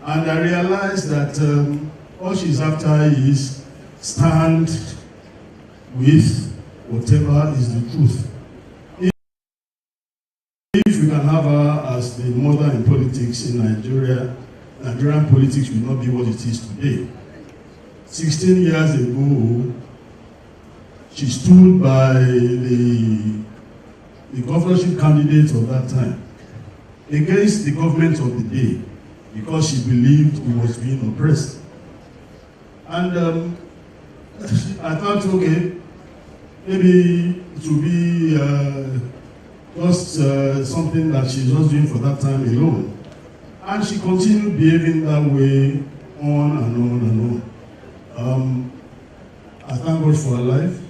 And I realized that all she's after is stand with whatever is the truth. If we can have her as the mother in politics in Nigeria, Nigerian politics will not be what it is today. 16 years ago, she stood by the governorship candidate of that time against the government of the day because she believed he was being oppressed. And I thought, okay, maybe it will be just something that she's just doing for that time alone. And she continued behaving that way on and on and on. I thank God for her life.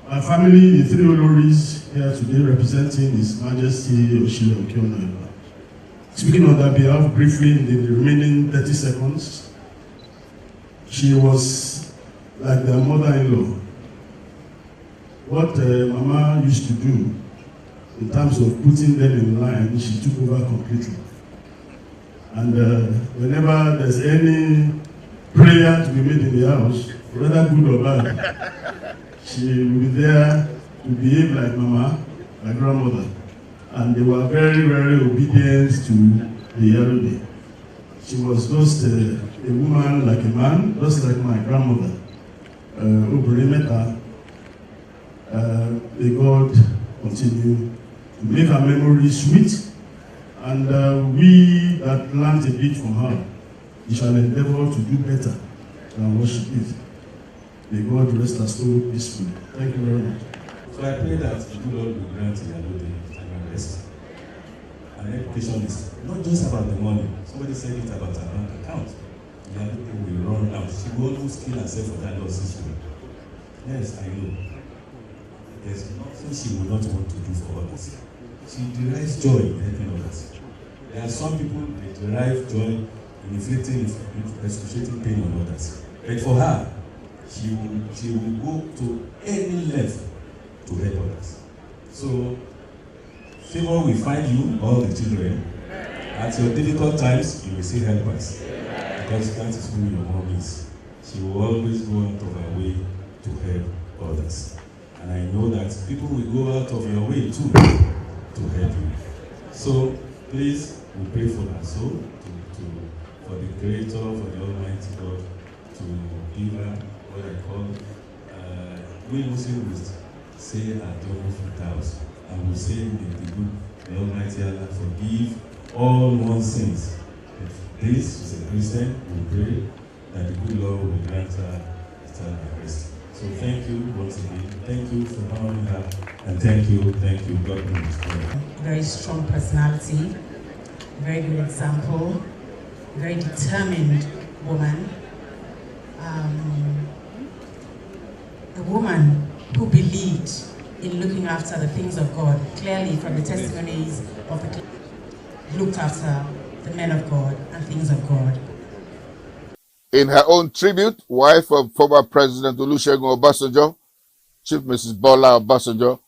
My family, the three Oloris here today representing His Majesty Oshile Okionoeba. Speaking on their behalf briefly in the remaining 30 seconds, she was like their mother-in-law. What Mama used to do in terms of putting them in line, she took over completely. And whenever there's any prayer to be made in the house, whether good or bad, she will be there to behave like Mama, my grandmother. And they were very, very obedient to the Yalode. She was just a woman like a man, just like my grandmother. Oburimeta, may God continue to make her memory sweet. And we that learned a bit from her, we shall endeavor to do better than what she did. May God rest her soul peacefully. Thank you very much. So I pray that the good Lord will grant Yalode eternal rest. And education is not just about the money. Somebody said it about her bank account. Yalode will run out. She will almost kill herself for that loss issue. Yes, I know. There's nothing she will not want to do for others. She derives joy in helping others. There are some people that derive joy in inflicting excruciating pain on others. But for her, she will go to any length to help others. So, favor will find you, all the children. At your difficult times, you will see helpers. Because that is who your mom is. She will always go out of her way to help others. And I know that people will go out of your way too to help you. So please, we pray for her soul, for the Creator, for the Almighty God, to give her what I call, we Muslims will say Adomu Fitaus, and we say, may the Almighty Allah forgive all one's sins. If this is a Christian, we pray that the good Lord will grant her eternal rest. So thank you once again. Thank you for honoring her. And thank you. God bless you. Very strong personality, very good example, very determined woman. A woman who believed in looking after the things of God. Clearly from the testimonies of the looked after the men of God and things of God. In her own tribute, wife of former President Olusegun Obasanjo, Chief Mrs. Bola Obasanjo,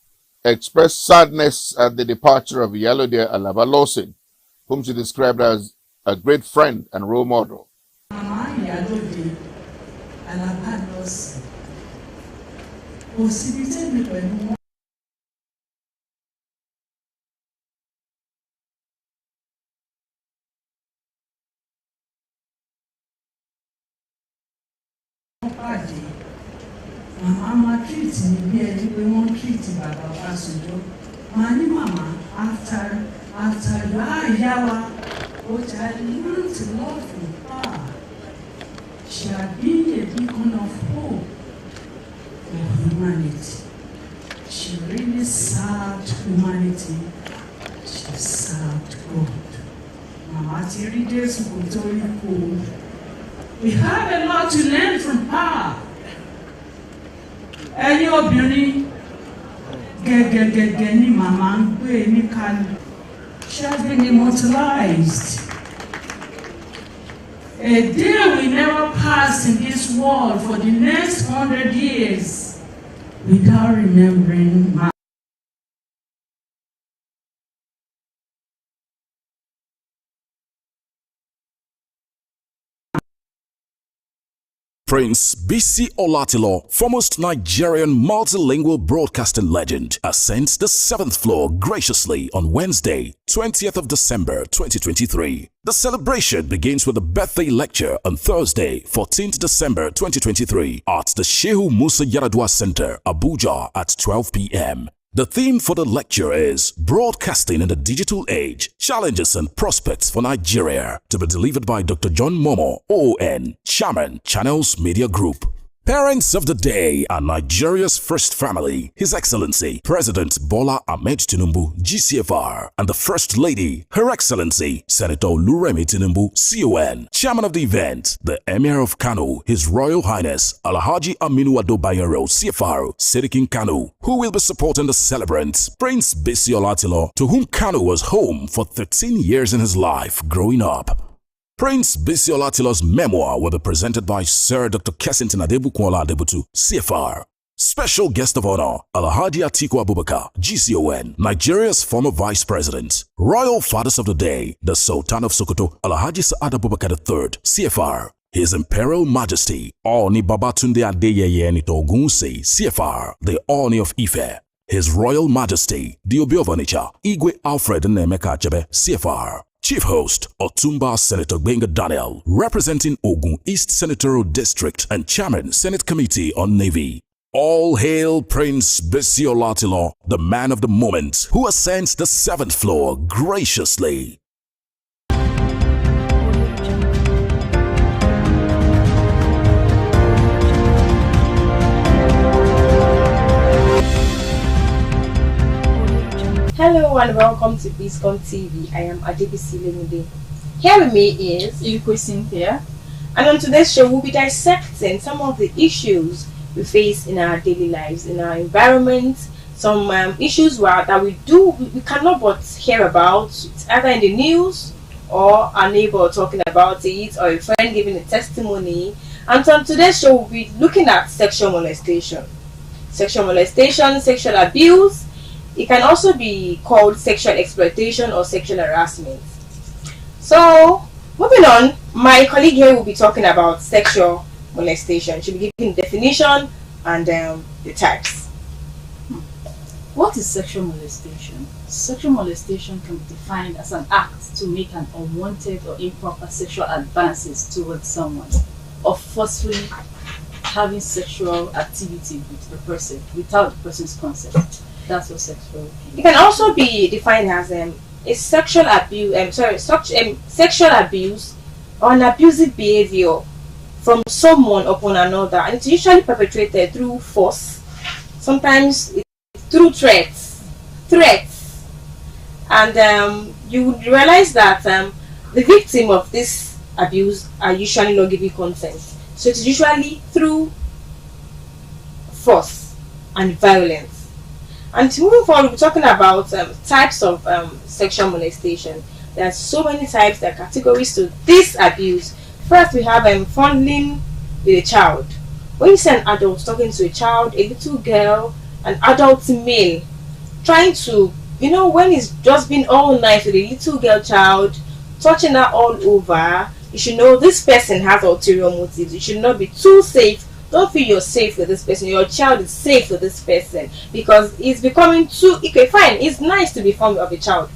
expressed sadness at the departure of Yalode Alaba Lawson, whom she described as a great friend and role model. Mama Yalode Alaba Lawson, Mama treat me bí ẹni pé wọ́n treat Baba Obasanjo. Mani Mama, after ìyá wa, which I learned to love from her, she had been a beacon of hope for humanity. She really served humanity. She served God. Mama Tiri Desu Kotori. We have a lot to learn from her. Ẹ̀yin obìnrin gẹ́gẹ́gẹ́gẹ́ ni màmá ń gbé ní kalẹ̀. She has been immortalized. A day will never pass in this world for the next 100 years without remembering Mama. Prince B.C. Olatilo, foremost Nigerian multilingual broadcasting legend, ascends the 7th floor graciously on Wednesday, 20th of December 2023. The celebration begins with a birthday lecture on Thursday, 14th December 2023 at the Shehu Musa Yaradua Center, Abuja at 12 p.m. The theme for the lecture is Broadcasting in the Digital Age, Challenges and Prospects for Nigeria, to be delivered by Dr. John Momo, OON, Chairman, Channels Media Group. Parents of the day are Nigeria's first family, His Excellency President Bola Ahmed Tinubu, GCFR, and the First Lady, Her Excellency Senator Oluremi Tinubu, CON. Chairman of the event, the Emir of Kano, His Royal Highness Alhaji Aminu Ado Bayero, CFR, Sedikin Kano, who will be supporting the celebrant, Prince B.C. Olatilo, to whom Kano was home for 13 years in his life growing up. Prince B.C. Olatilo's memoir will be presented by Sir Dr. Kessington Adebukwola Adebutu, CFR. Special guest of honor, Alhaji Atiku Abubakar, GCON, Nigeria's former Vice President. Royal Fathers of the Day, the Sultan of Sokoto, Alhaji Sa'ad Abubakar III, CFR. His Imperial Majesty, Oni Babatunde Adeyeye Nitogunse, CFR, the Oni of Ife. His Royal Majesty, Diobi of Onitsha, Igwe Alfred Nnemeka Achebe, CFR. Chief Host, Otumba Senator Gbenga Daniel, representing Ogun East Senatorial District and Chairman, Senate Committee on Navy. All hail Prince B.C. Olatilo, the man of the moment, who ascends the 7th floor graciously. Hello and welcome to Biscon TV. I am Adebisi Lemude. Here with me is Ilko Cynthia. And on today's show, we'll be dissecting some of the issues we face in our daily lives, in our environment. Some issues that we cannot but hear about, it's either in the news or our neighbor talking about it or a friend giving a testimony. And on today's show, we'll be looking at sexual molestation. Sexual molestation, sexual abuse. It can also be called sexual exploitation or sexual harassment. So, moving on, my colleague here will be talking about sexual molestation. She'll be giving the definition and the types. What is sexual molestation? Sexual molestation can be defined as an act to make an unwanted or improper sexual advances towards someone, or forcefully having sexual activity with the person without the person's consent. That's what sexual. It can also be defined as a sexual abuse. Sexual abuse or an abusive behavior from someone upon another, and it's usually perpetrated through force, sometimes through threats, and you would realize that the victim of this abuse are usually not giving consent. So it's usually through force and violence. And moving forward, we'll be talking about types of sexual molestation. There are so many types, there are categories to this abuse. First, we have fondling with a child. When you see an adult talking to a child, a little girl, an adult male, trying to, when it's just been all night with a little girl child, touching her all over, you should know this person has ulterior motives. You should not be too safe. Don't feel you're safe with this person. Your child is safe with this person because it's becoming too. Okay, fine. It's nice to be fond of a child.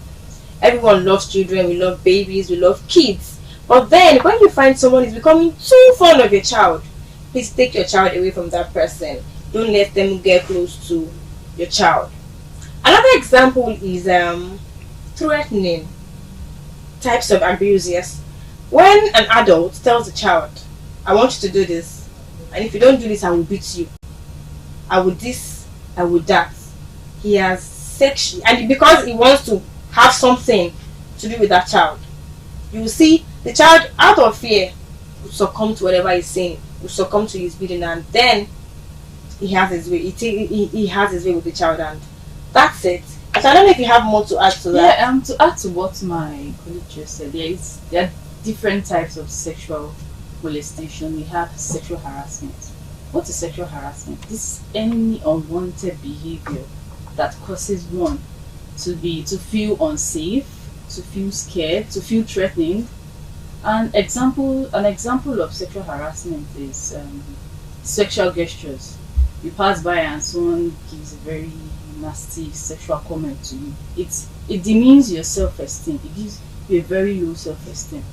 Everyone loves children. We love babies. We love kids. But then, when you find someone is becoming too fond of your child, please take your child away from that person. Don't let them get close to your child. Another example is threatening. Types of abuse. Yes, when an adult tells a child, "I want you to do this. And if you don't do this, I will beat you. I will this, I will that." He has sex, and because he wants to have something to do with that child, you will see the child, out of fear, will succumb to whatever he's saying, will succumb to his bidding, and then he has his way. He has his way with the child, and that's it. So I don't know if you have more to add to that. Yeah, to add to what my colleague just said, there are different types of sexual molestation. We have sexual harassment. What is sexual harassment? This is any unwanted behavior that causes one to feel unsafe, to feel scared, to feel threatened, An example of sexual harassment is sexual gestures. You pass by and someone gives a very nasty sexual comment to you. It demeans your self-esteem. It gives you a very low self-esteem.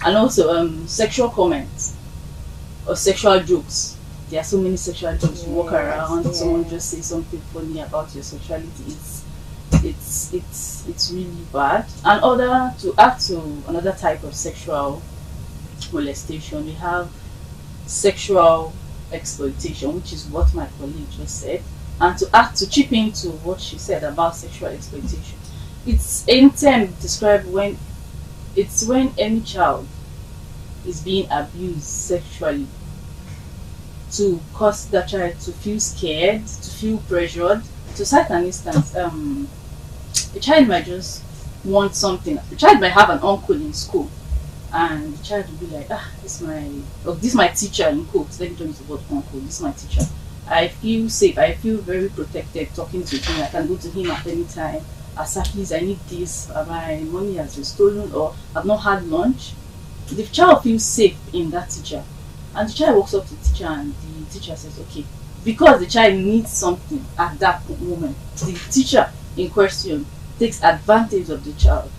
And also sexual comments or sexual jokes. There are so many sexual jokes. You walk around, someone just say something funny about your sexuality. It's really bad. And to add to another type of sexual molestation, we have sexual exploitation, which is what my colleague just said. And to chip into what she said about sexual exploitation, it's in term described when any child is being abused sexually, to cause the child to feel scared, to feel pressured. To cite an instance, the child might just want something. The child might have an uncle in school, and the child will be like, this is my teacher in quotes. Let me don't use the word uncle. This is my teacher. I feel safe. I feel very protected talking to him. I can go to him at any time. Please, I need this. My money has been stolen, or I've not had lunch. The child feels safe in that teacher, and the child walks up to the teacher, and the teacher says, okay, because the child needs something at that moment, the teacher in question takes advantage of the child.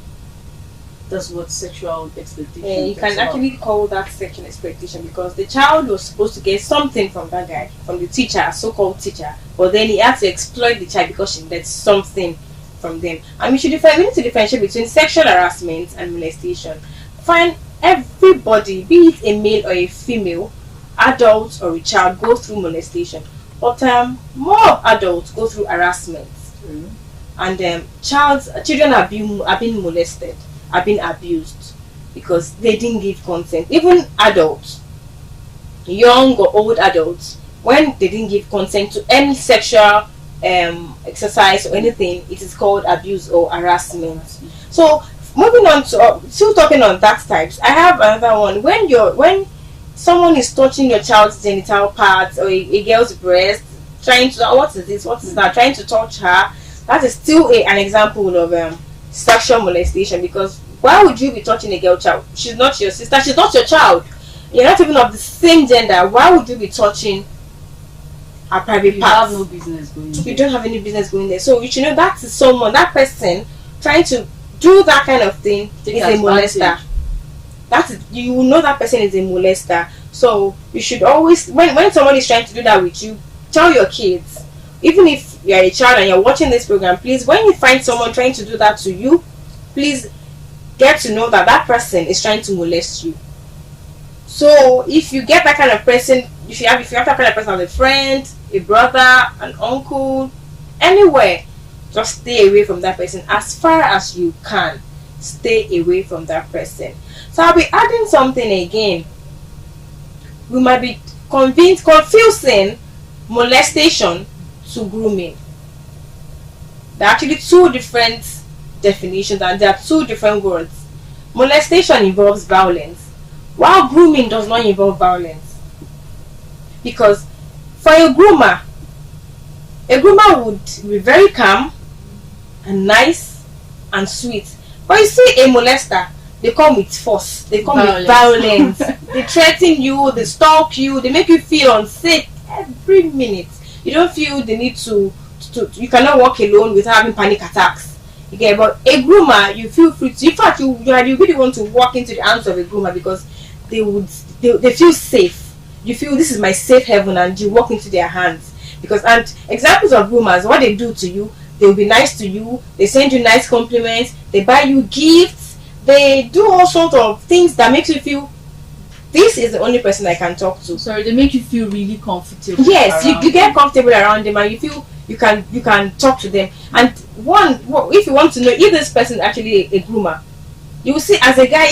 That's what sexual exploitation is. You can actually call that sexual exploitation, because the child was supposed to get something from that guy, from the teacher, so-called teacher, but then he had to exploit the child because she gets something from them. And we need to differentiate between sexual harassment and molestation. Find everybody, be it a male or a female, adult or a child, go through molestation, but more adults go through harassment. And children are being molested, are being abused because they didn't give consent. Even adults, young or old adults, when they didn't give consent to any sexual exercise or anything, it is called abuse or harassment. So moving on to still talking on that types, I have another one. When someone is touching your child's genital parts or a girl's breast, trying to what is that, trying to touch her, that is still an example of sexual molestation. Because why would you be touching a girl child? She's not your sister, she's not your child, you're not even of the same gender. Why would you be touching her private parts? You have no business going there. You don't have any business going there. So you should know that is someone, that person trying to do that kind of thing is a molester. You will know that person is a molester. So you should always, when someone is trying to do that with you, tell your kids. Even if you are a child and you're watching this program, please, when you find someone trying to do that to you, please get to know that that person is trying to molest you. So if you get that kind of person, if you have that kind of person as a friend, a brother, an uncle, anywhere, just stay away from that person as far as you can. Stay away from that person. So I'll be adding something again. We might be confusing molestation to grooming. There are actually two different definitions, and there are two different words. Molestation involves violence, while grooming does not involve violence. Because for a groomer would be very calm and nice and sweet. But you see a molester, they come with force, they come with violence. They threaten you, they stalk you, they make you feel unsafe every minute. You don't feel the need to you cannot walk alone without having panic attacks. Okay, but a groomer, you feel free to, in fact you really want to walk into the arms of a groomer, because they feel safe. You feel this is my safe heaven, and you walk into their hands. Because, and examples of groomers, what they do to you, they will be nice to you, they send you nice compliments, they buy you gifts, they do all sorts of things that makes you feel this is the only person I can talk to. Sorry, they make you feel really comfortable. Yes, you get comfortable around them, and you feel you can talk to them. And if you want to know if this person is actually a groomer, you will see as a guy,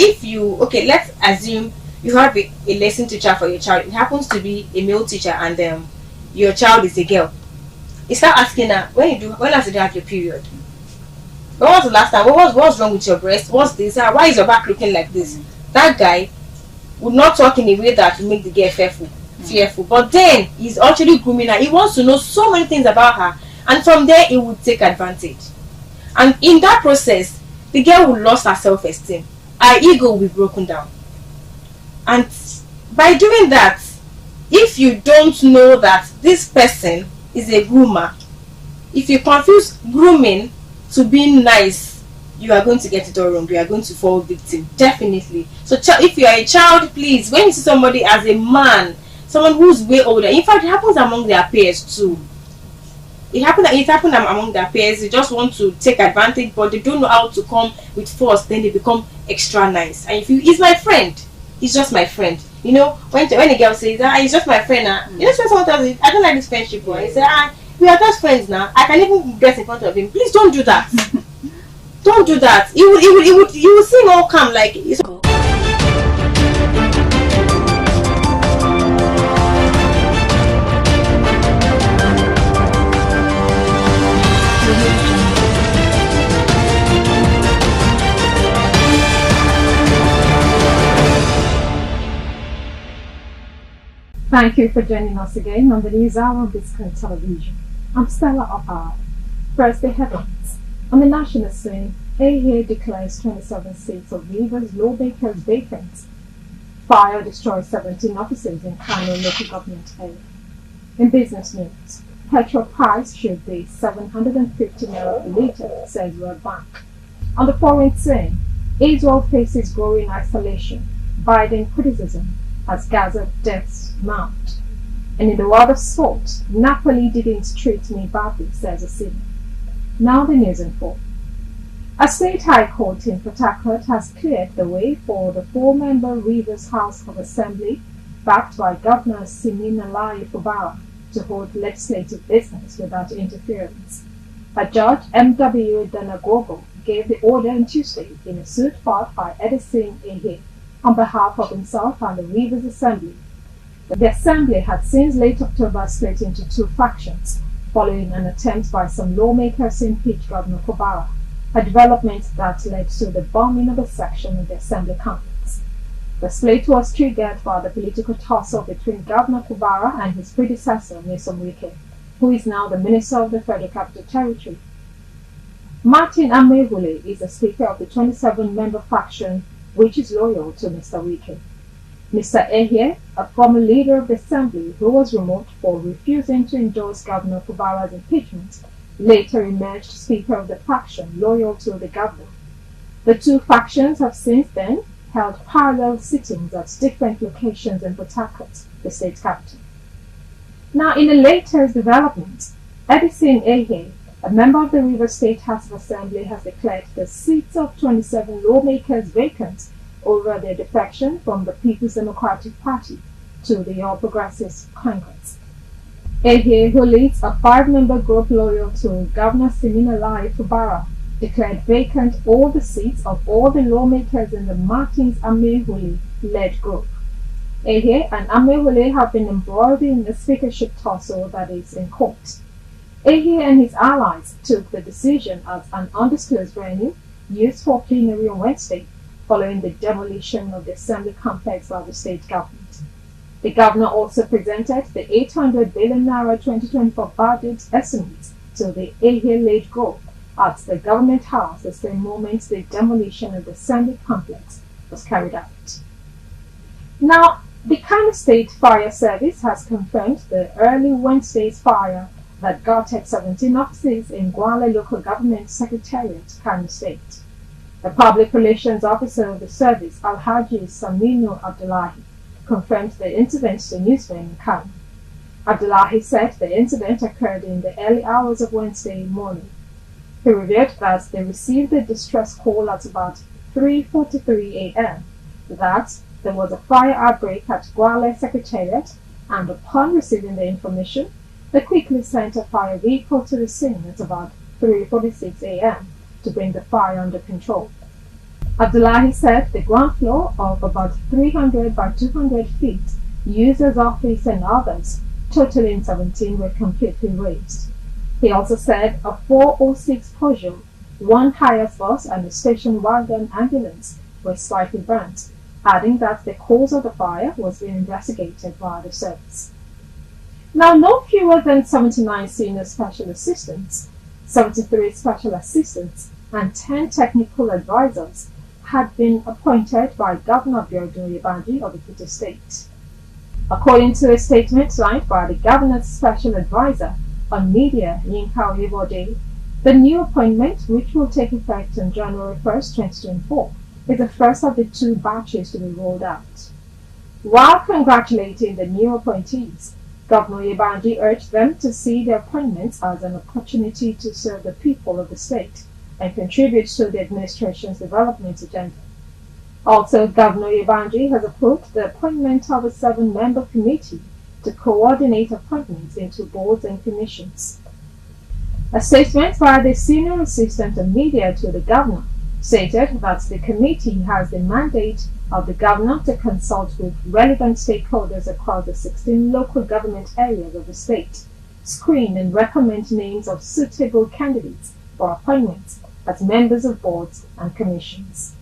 let's assume you have a lesson teacher for your child. It happens to be a male teacher, and your child is a girl. You start asking her, when last did you have your period? When was the last time? What's wrong with your breast? What's this? Why is your back looking like this? That guy would not talk in a way that will make the girl fearful. But then he's actually grooming her. He wants to know so many things about her, and from there he would take advantage. And in that process, the girl will lose her self-esteem. our ego will be broken down. And by doing that, if you don't know that this person is a groomer, if you confuse grooming to being nice, you are going to get it all wrong. You are going to fall victim, definitely. So if you are a child, please, when you see somebody as a man, someone who's way older, in fact, it happens among their peers too. It happened among their peers. They just want to take advantage, but they don't know how to come with force. Then they become extra nice. And if you, he's my friend, he's just my friend. You know, when a girl says, he's just my friend, you know, someone tells you, I don't like this friendship. Boy. He said, we are just friends now. I can even dress in front of him. Please don't do that. Don't do that. You will seem all calm like it's. Thank you for joining us again on the News Hour of Biscon Television. I'm Stella Opar. First, the headlines. On the national scene, AHA declares 27 seats of Rivers lawmakers vacant. Fire destroys 17 offices in Kano local government area. In business news, petrol price should be 750 naira per litre, says World Bank. On the foreign scene, Israel faces growing isolation. Biden criticism as Gaza deaths mount. And in the world of sport, Napoli didn't treat me badly, says a city. Now the news in full. A state high court in Port Harcourt has cleared the way for the 4-member Rivers House of Assembly, backed by Governor Siminalayi Fubara, to hold legislative business without interference. A judge, M.W. Danagogo, gave the order on Tuesday in a suit filed by Edison Ehe on behalf of himself and the Rivers Assembly. The Assembly had since late October split into two factions, following an attempt by some lawmakers to impeach Governor Fubara, a development that led to the bombing of a section of the Assembly complex. The split was triggered by the political tussle between Governor Fubara and his predecessor, Mr. Wike, who is now the Minister of the Federal Capital Territory. Martin Amehule is the Speaker of the 27-member faction, which is loyal to Mr. Wike. Mr. Ehe, a former leader of the Assembly who was removed for refusing to endorse Governor Fubara's impeachment, later emerged Speaker of the faction loyal to the governor. The two factions have since then held parallel sittings at different locations in Port Harcourt, the state capital. Now, in the latest development, Edison Ehe, a member of the Rivers State House of Assembly, has declared the seats of 27 lawmakers vacant over their defection from the People's Democratic Party to the All Progressives Congress. Ehe, who leads a 5-member group loyal to Governor Siminalayi Fubara, declared vacant all the seats of all the lawmakers in the Martins Amehule-led group. Ehe and Amehule have been embroiled in a speakership tussle that is in court. Ehe and his allies took the decision as an undisclosed venue used for plenary on Wednesday, following the demolition of the assembly complex by the state government. The governor also presented the 800 billion naira 2024 budget estimate to the Ehe-led group at the government house the same moment the demolition of the assembly complex was carried out. Now, the Kano State Fire Service has confirmed the early Wednesday's fire that gutted 17 offices in Gwale Local Government Secretariat, Kano State. The public relations officer of the service, Alhaji Saminu Abdullahi, confirmed the incident to newsmen in Kano. Abdullahi said the incident occurred in the early hours of Wednesday morning. He revealed that they received a distress call at about 3:43 a.m. that there was a fire outbreak at Gwale Secretariat, and upon receiving the information, they quickly sent a fire vehicle to the scene at about 3:46 a.m. to bring the fire under control. Abdullahi said the ground floor of about 300 by 200 feet, used as office and others, totaling 17, were completely razed. He also said a 406 Peugeot, 1 Hiace bus and a station wagon ambulance were slightly burnt, adding that the cause of the fire was being investigated by the service. Now, no fewer than 79 senior special assistants, 73 special assistants, and 10 technical advisors had been appointed by Governor Biscon Tv of Ekiti State. According to a statement signed by the Governor's Special Advisor on Media, Yinka Oyebode, the new appointment, which will take effect on January 1st, 2024, is the first of the 2 batches to be rolled out. While congratulating the new appointees, Governor Oyebode urged them to see their appointments as an opportunity to serve the people of the state and contribute to the administration's development agenda. Also, Governor Oyebode has approved the appointment of a 7-member committee to coordinate appointments into boards and commissions. A statement by the Senior Assistant of Media to the Governor stated that the committee has the mandate of the Governor to consult with relevant stakeholders across the 16 local government areas of the state, screen and recommend names of suitable candidates for appointments as members of boards and commissions.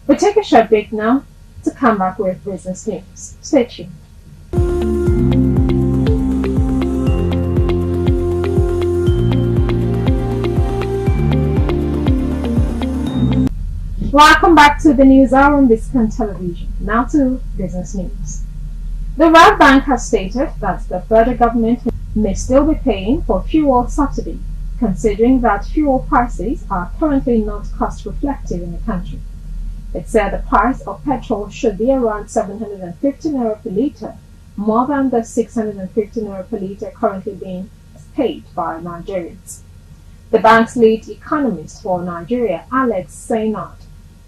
We'll take a short break now to come back with business news. Stay tuned. Welcome back to the News Hour on Biscon Television. Now to business news. The World Bank has stated that the federal government may still be paying for fuel subsidy, considering that fuel prices are currently not cost-reflective in the country. It said the price of petrol should be around 750 naira per litre, more than the 650 naira per litre currently being paid by Nigerians. The bank's lead economist for Nigeria, Alex Sainard,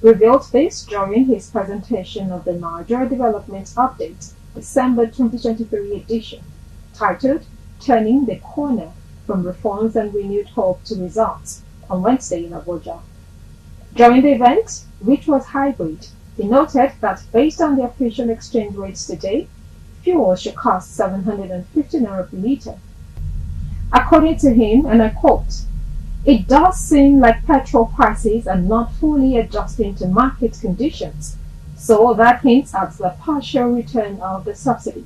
revealed this during his presentation of the Nigeria Development Update, December 2023 edition, titled Turning the Corner from Reforms and Renewed Hope to Results, on Wednesday in Abuja. During the event, which was hybrid, he noted that based on the official exchange rates today, fuel should cost 750 naira per litre. According to him, and I quote, "It does seem like petrol prices are not fully adjusting to market conditions, so that hints at the partial return of the subsidy.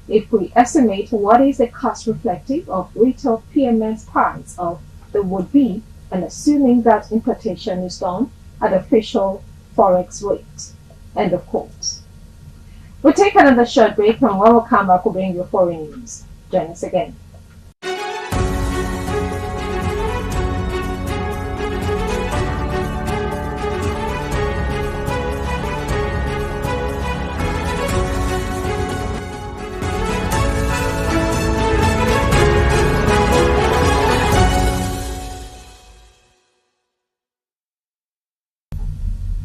If we estimate what is the cost reflective of retail PMS price of the would-be, and assuming that importation is done at official forex rate." End of quote. We'll take another short break, and when we'll come back, we'll bring you foreign news. Join us again.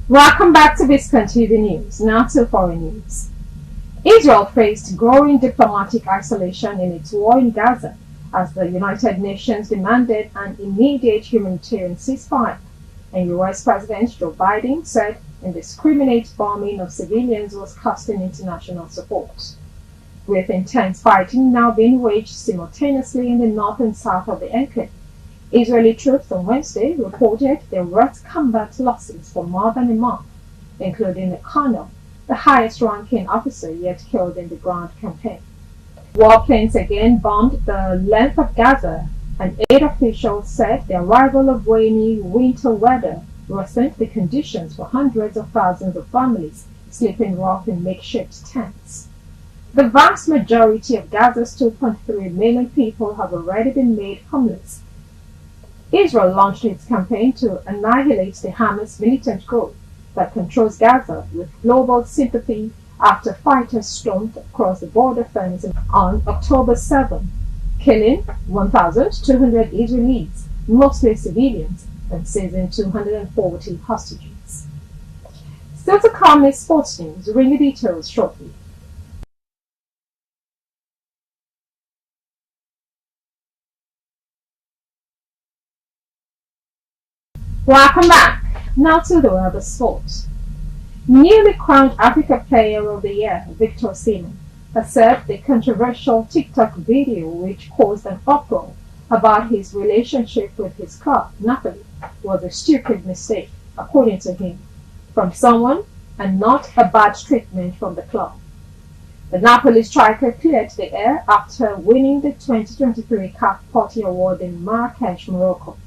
Welcome back to Biscon TV News. Now to foreign news. Israel faced growing diplomatic isolation in its war in Gaza as the United Nations demanded an immediate humanitarian ceasefire, and US President Joe Biden said indiscriminate bombing of civilians was costing international support. With intense fighting now being waged simultaneously in the north and south of the enclave, Israeli troops on Wednesday reported their worst combat losses for more than a month, including a colonel, the highest-ranking officer yet killed in the ground campaign. Warplanes again bombed the length of Gaza, and aid officials said the arrival of rainy winter weather worsened the conditions for hundreds of thousands of families sleeping rough in makeshift tents. The vast majority of Gaza's 2.3 million people have already been made homeless. Israel launched its campaign to annihilate the Hamas militant group that controls Gaza with global sympathy after fighters stormed across the border fence on October 7, killing 1,200 Israelis, mostly civilians, and seizing 240 hostages. Still to come is sports news. Bring the details shortly. Welcome back. Now to the world of sports. Newly crowned Africa Player of the Year, Victor Osimhen, has said the controversial TikTok video which caused an uproar about his relationship with his club, Napoli, was a stupid mistake, according to him, from someone and not a bad treatment from the club. The Napoli striker cleared the air after winning the 2023 CAF Party Award in Marrakesh, Morocco.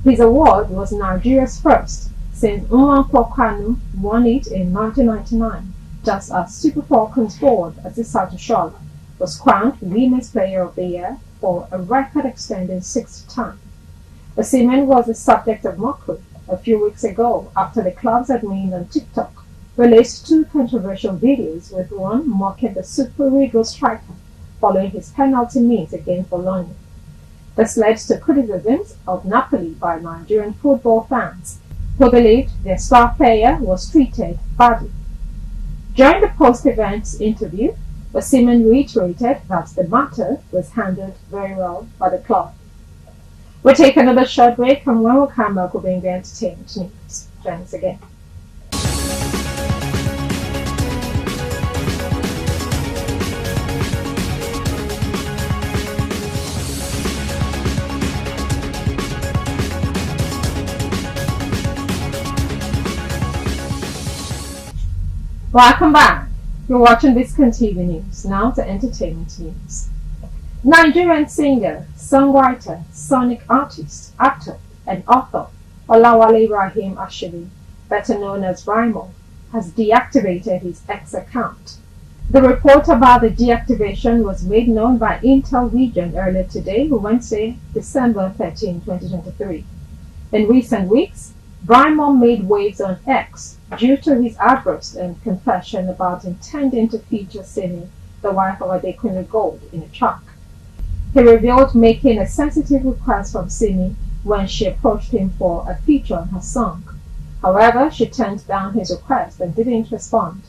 His award was Nigeria's first, since Nwankwo Kanu won it in 1999, just as Super Falcons board Asisat Oshoala was crowned Women's Player of the Year for a record-extending 6th time. Osimhen was the subject of mockery a few weeks ago after the club's admin on TikTok released 2 controversial videos, with one mocking the Super Eagles striker following his penalty miss against Bologna. This led to criticisms of Napoli by Nigerian football fans, who believed their star player was treated badly. During the post-event interview, Osimhen reiterated that the matter was handled very well by the club. We'll take another short break, and when we come back, we'll bring the entertainment news. Join us again. Welcome back. You're watching Biscon TV News. Now to entertainment news. Nigerian singer, songwriter, sonic artist, actor, and author Olawale Ibrahim Ashiri, better known as Rimo, has deactivated his X account. The report about the deactivation was made known by Intel Region earlier today, Wednesday, December 13, 2023. In recent weeks, Rimo made waves on X due to his outburst and confession about intending to feature Simi, the wife of Adekunle Gold, in a track. He revealed making a sensitive request from Simi when she approached him for a feature on her song. However, she turned down his request and didn't respond.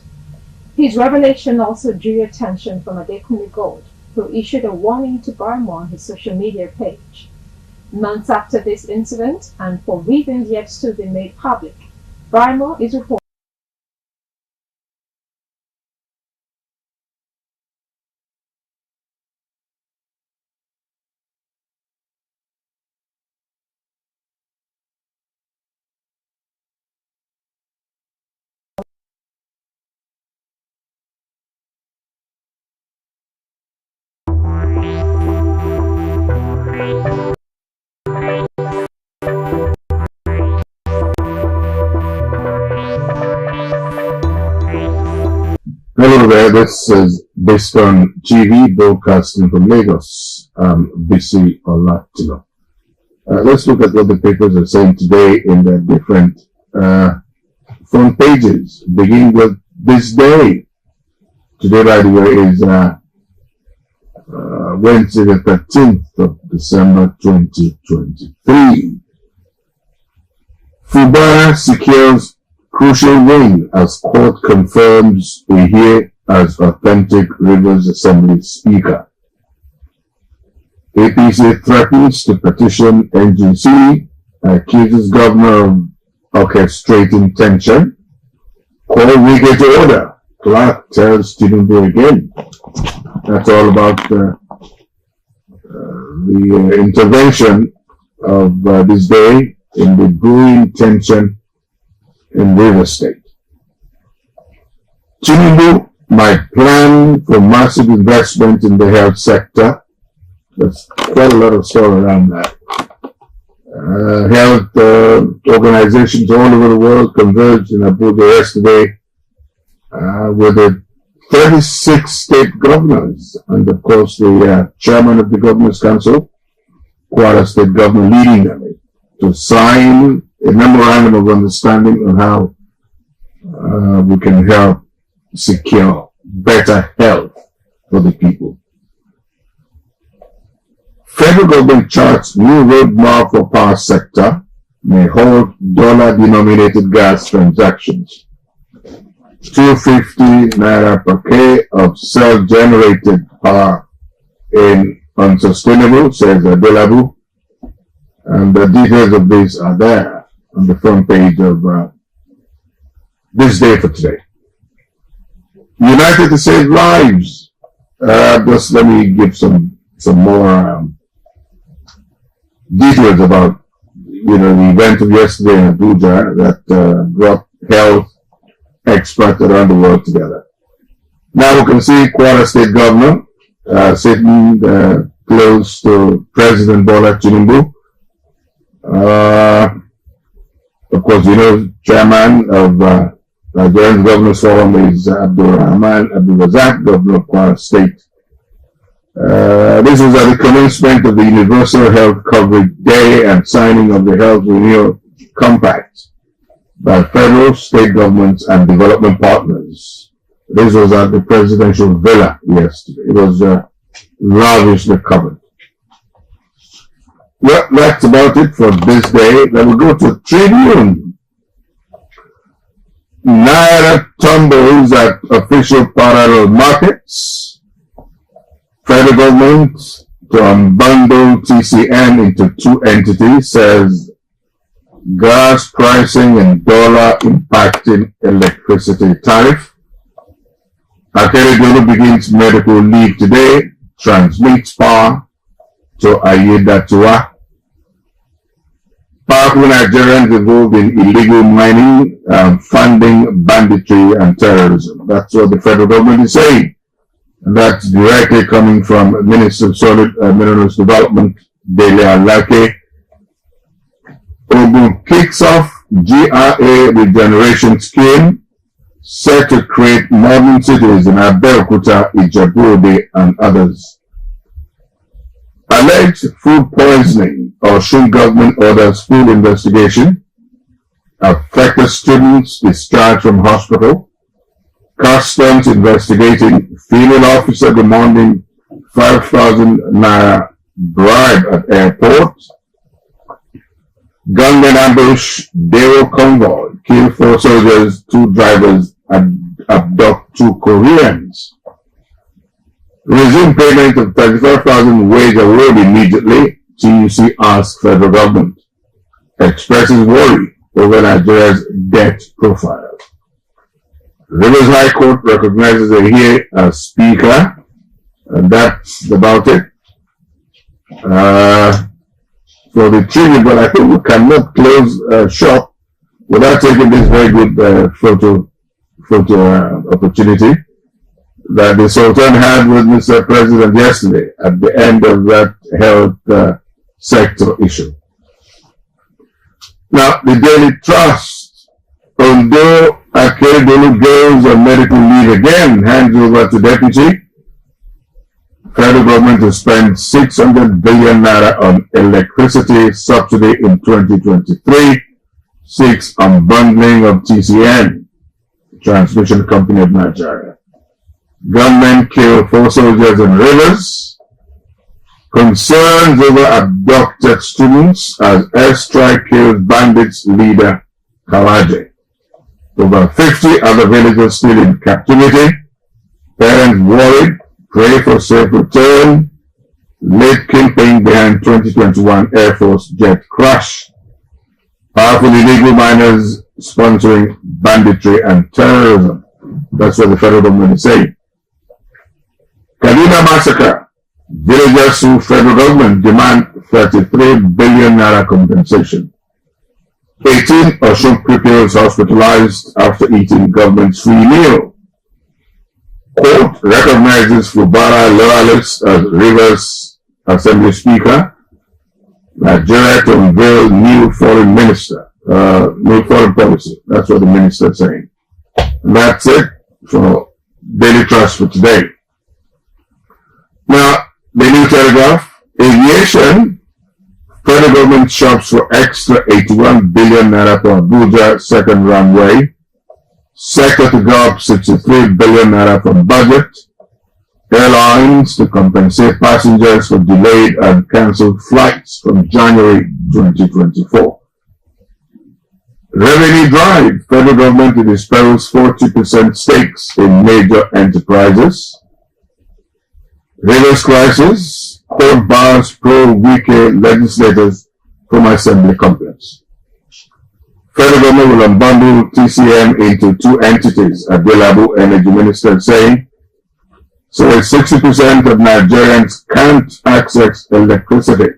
His revelation also drew attention from Adekunle Gold, who issued a warning to Rimo on his social media page. Months after this incident, and for reasons yet to be made public, Rimo is reported Hello there, this is Biscon TV broadcasting from Lagos. BC Olatilo. Let's look at what the papers are saying today in their different front pages, beginning with this day. Today, by the way, is Wednesday the 13th of December 2023. Fubara secures crucial win as court confirms Uhe as authentic Rivers Assembly Speaker. APC threatens to petition NGC, accuses governor of orchestrating tension. Call Wige to order. Clark tells Tinubu again. That's all about the intervention of this day in the brewing tension in Rivers State. Tinubu might plan for massive investment in the health sector. There's quite a lot of story around that. Health organizations all over the world converged in Abuja yesterday with the 36 state governors and, of course, the chairman of the Governors Council, Kwara State Governor, leading them to sign a memorandum of understanding on how we can help secure better health for the people. Federal government charts new roadmap for power sector may hold dollar-denominated gas transactions. 250 naira per K of self-generated power in unsustainable, says Adelabu. And the details of this are there on the front page of this day for today. United to Save Lives. Just let me give some more details about the event of yesterday in Abuja that brought health experts around the world together. Now we can see Kwara State Governor sitting close to President Bola Tinubu. Of course, you know, chairman of Nigerian Governors Forum is Abdul Rahman Abdul Razak, Governor of Kwara State. This was at the commencement of the Universal Health Coverage Day and signing of the Health Renewal Compact by federal, state governments and development partners. This was at the presidential villa yesterday. It was lavishly covered. Well, that's about it for this day. Then we'll go to Tribune. Naira tumbles at official parallel markets. Federal government to unbundle TCN into two entities, says gas pricing and dollar impacting electricity tariff. Akeredolu begins medical leave today, transmits power to Ayedatiwa. Powerful Nigerians involved in illegal mining, funding banditry and terrorism. That's what the federal government is saying. And that's directly coming from Minister of Solid Minerals Development, Dele Alake. Ogun kicks off GRA regeneration scheme set to create modern cities in Abeokuta, Ijebu-Ode, and others. Alleged food poisoning. Osun government orders full investigation. Affected students discharged from hospital. Customs investigating female officer demanding 5,000 naira bribe at airport. Gunmen ambush Dero convoy. Kill 4 soldiers, 2 drivers, and abduct 2 Koreans. Resume payment of 35,000 wage award immediately. TUC asks federal government. Expresses worry over Nigeria's debt profile. Rivers High Court recognizes a here as speaker, and that's about it for the Tribune. But I think we cannot close shop without taking this very good photo opportunity that the Sultan had with Mr. President yesterday at the end of that health sector issue. Now, the Daily Trust, although Akeredolu goes on medical leave again, hands over to deputy. Federal government to spend 600 billion naira on electricity subsidy in 2023. 6 unbundling of TCN, Transmission Company of Nigeria. Gunmen kill 4 soldiers in Rivers. Concerns over abducted students as airstrike kills bandits leader Kawaje. Over 50 other villagers still in captivity. Parents worried, pray for safe return. Late campaign behind 2021 Air Force jet crash. Powerful illegal miners sponsoring banditry and terrorism. That's what the federal government is saying. Kaduna massacre. Villagers sue federal government demand 33 billion naira compensation. 18 Osun pupils hospitalized after eating government's free meal. Court recognizes Fubara loyalists as Rivers Assembly Speaker. Nigeria to unveil new foreign minister, new foreign policy. That's what the minister is saying. And that's it for Daily Trust for today. Now, the New Telegraph, aviation, federal government shops for extra 81 billion naira for Abuja second runway. Sector to go up 63 billion naira from budget. Airlines to compensate passengers for delayed and cancelled flights from January 2024. Revenue drive, federal government to dispose 40% stakes in major enterprises. Rivers crisis, court bars pro-Wike legislators from assembly complex. Federal government will unbundle TCM into 2 entities, Adelabu Energy Minister saying. So 60% of Nigerians can't access electricity.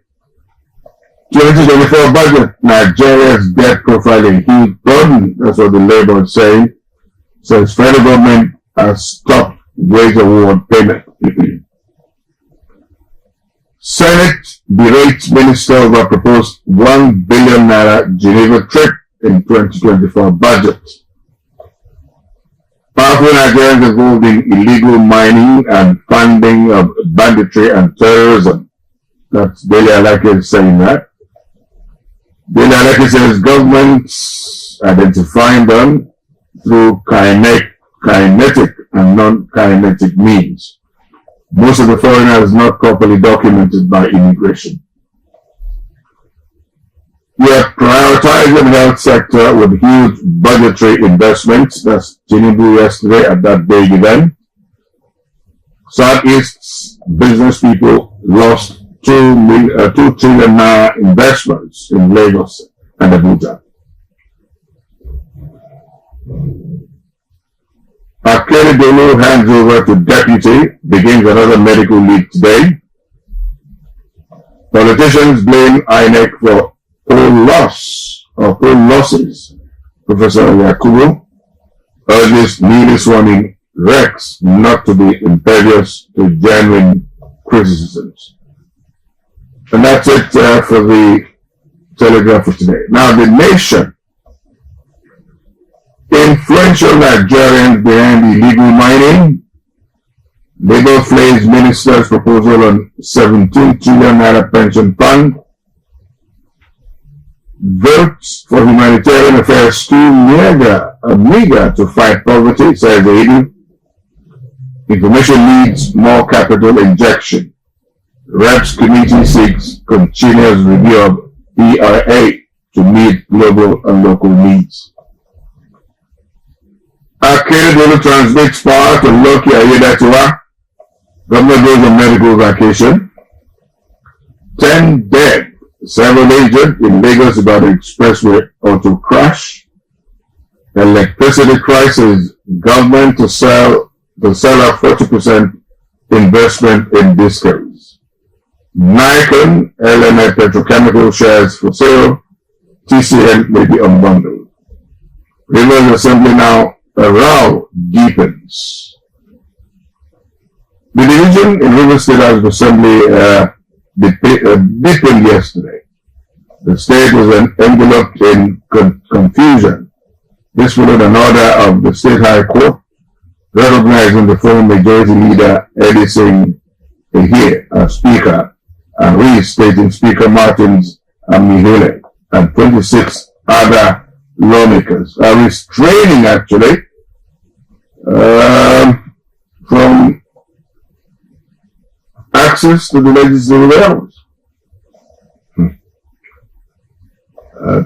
2024 budget, Nigeria's debt profile a huge burden. That's what the Labour is saying. Says federal government has stopped wage award payment. Senate berates minister over proposed 1 billion naira Geneva trip in 2024 budget. Powerful Nigerians involved in illegal mining and funding of banditry and terrorism. That's Daily Alake saying that. Daily Alake says governments identifying them through kinetic and non-kinetic means. Most of the foreigners not properly documented by immigration. We are prioritizing the health sector with huge budgetary investments. That's Tinubu yesterday at that big event. Southeast's business people lost 2 trillion naira investments in Lagos and Abuja. Akeredolu hands over to deputy, begins another medical leave today. Politicians blame INEC for poll losses. Professor Yakubu urges newly sworn Rex not to be impervious to genuine criticisms. And that's it for the Telegraph for today. Now, The Nation. Influential Nigerians behind illegal mining. Labour flays minister's proposal on 17 trillion naira pension fund. Votes for humanitarian affairs too meager to fight poverty, says AIDU. Information needs more capital injection. Reps Committee seeks continuous review of ERA to meet global and local needs. Akeredolu transmits power to Loki Ayedatiwa. Governor goes on medical vacation. 10 dead. Several injured in Lagos about the expressway auto crash. Electricity crisis. Government to sell off 40% investment in Biscon. Nikon LNI petrochemical shares for sale. TCN may be unbundled. Rivers Assembly now. The row deepens. The division in Rivers State House of Assembly deepened yesterday. The state was enveloped in confusion. This followed an order of the State High Court recognizing the former majority leader Eddie Singh Ehie as Speaker and reinstating Speaker Martins Amihele and 26 other lawmakers are restraining actually from access to the legislative realms.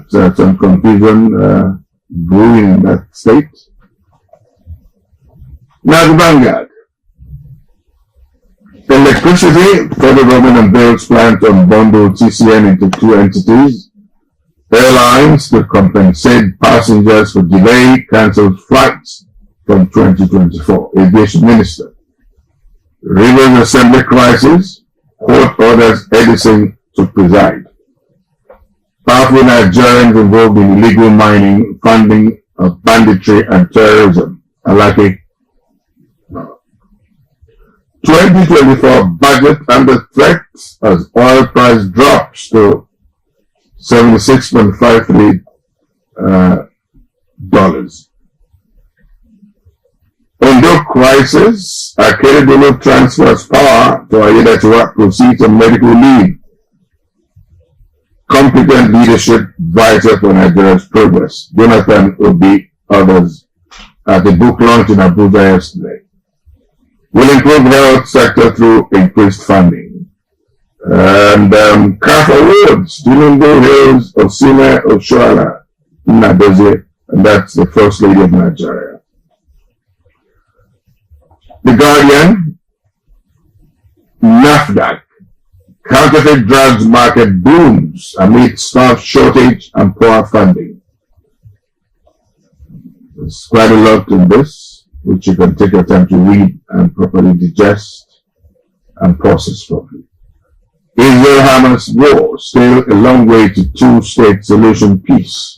Some confusion brewing in that state. Now the Vanguard. Electricity, federal government unveils plan to unbundle TCN into 2 entities. Airlines to compensate passengers for delayed, cancelled flights from 2024. Aviation Minister. Rivers Assembly crisis. Court orders Edison to preside. Powerful Nigerians involved in illegal mining, funding of banditry and terrorism. Alake. 2024 budget under threat as oil price drops to $76.53. Ondo crisis. Akeredolu transfers power to Ayedatiwa, proceeds on medical leave. Competent leadership vital for Nigeria's progress. Jonathan Obi, others at the book launch in Abuja yesterday. Will improve health sector through increased funding. And CAF Awards, Tinubu hails Osime Oshoala Nnadozie, and that's the First Lady of Nigeria. The Guardian, NAFDAC, counterfeit drugs market booms amid staff shortage and poor funding. There's quite a lot in this, which you can take your time to read and properly digest and process properly. Israel-Hamas war, still a long way to two-state solution peace.